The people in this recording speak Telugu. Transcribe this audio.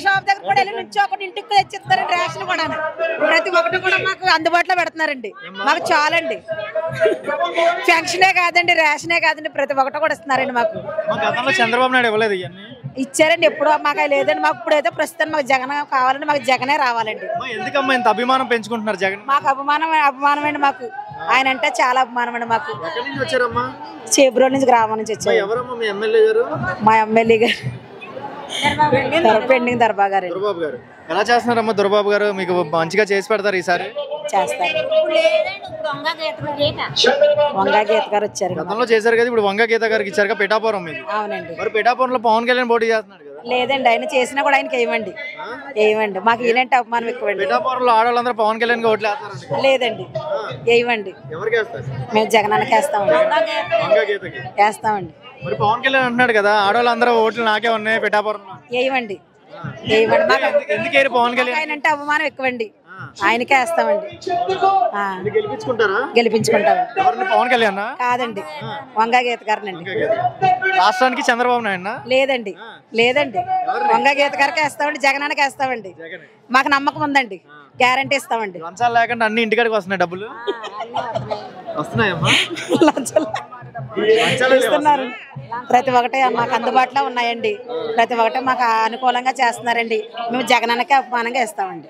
షాప్ దగ్గర కూడా వెళ్ళి నుంచి ఒకటి ఇంటికి తెచ్చిస్తారండి రేషన్ కూడా ప్రతి ఒక్కటి కూడా మాకు అందుబాటులో పెడుతున్నారండి మాకు చాలండి పెన్షనే కాదండి రేషనే కాదండి ప్రతి ఒక్కటి కూడా ఇస్తున్నారండి మాకు చంద్రబాబు నాయుడు ఇవ్వలేదు ఇవన్నీ ఇచ్చారండి ఎప్పుడు మాకు లేదండి మాకు ఇప్పుడు ఏదో ప్రస్తుతం మాకు జగన్ కావాలండి మాకు జగనే రావాలండి ఎందుకమ్మా ఇంత అభిమానం పెంచుకుంటున్నారు జగన్ మాకు అభిమానం అండి మాకు ఆయన అంటే చాలా అభిమానం అండి మాకు ఎక్కడి నుంచి వచ్చారమ్మా చేబ్రోల్ నుంచి గ్రామం నుంచి వచ్చారు ఎవరమ్మా మీ ఎమ్మెల్యే గారు మా ఎమ్మెల్యే గారు పెండింగ్ దర్బాబు గారు దుర్బాబు గారు ఎలా చేస్తున్నారమ్మా దుర్బాబు గారు మీకు మంచిగా చేసి పెడతారు ఈసారి చేస్తారు వంగా గీత గారు వచ్చారు గతంలో చేశారు కదా ఇప్పుడు వంగ గీత గారికి ఇచ్చారు పిఠాపురం మీద అవునండి మరి పిఠాపురంలో పవన్ కళ్యాణ్ పోటీ చేస్తున్నాడు కదా లేదండి ఆయన చేసినా కూడా ఆయనకి వేయమండి మాకు ఈయనంటే అవమానం ఎక్కువండి పిఠాపురంలో ఆడవాళ్ళందరూ పవన్ కళ్యాణ్ ఓట్లు వేస్తారండి లేదండి వేయమండి ఎవరికి వేస్తారు మేము జగనానికి వేస్తామండి వంగ గీతకి వేస్తామండి మరి పవన్ కళ్యాణ్ అంటున్నాడు కదా ఆడవాళ్ళందరూ ఓట్లు నాకే ఉన్నాయి పిఠాపురంలో వేయమండి మాకు ఎందుకు వేరు పవన్ కళ్యాణ్ ఆయన అంటే అవమానం ఎక్కువండి ఆయనకే వేస్తామండి గెలిపించుకుంటారా గెలిపించుకుంటామండి ఎవరిని పవన్ కళ్యాణ్ కాదండి వంగా గీత గారినండి రాష్ట్రానికి చంద్రబాబు నాయుడు లేదండి వంగా గీత గారికి వేస్తామండి జగనానికి వేస్తామండి మాకు నమ్మకం ఉందండి గ్యారంటీ ఇస్తామండి లంచాలు లేకుండా అన్ని ఇంటికాడికి వస్తున్నాయి డబ్బులు వస్తున్నాయమ్మా ఇస్తున్నారు ప్రతి ఒక్కటి మాకు అందుబాటులో ఉన్నాయండి ప్రతి ఒక్కటి మాకు అనుకూలంగా చేస్తున్నారండి మేము జగనానికి అభిమానంగా ఇస్తామండి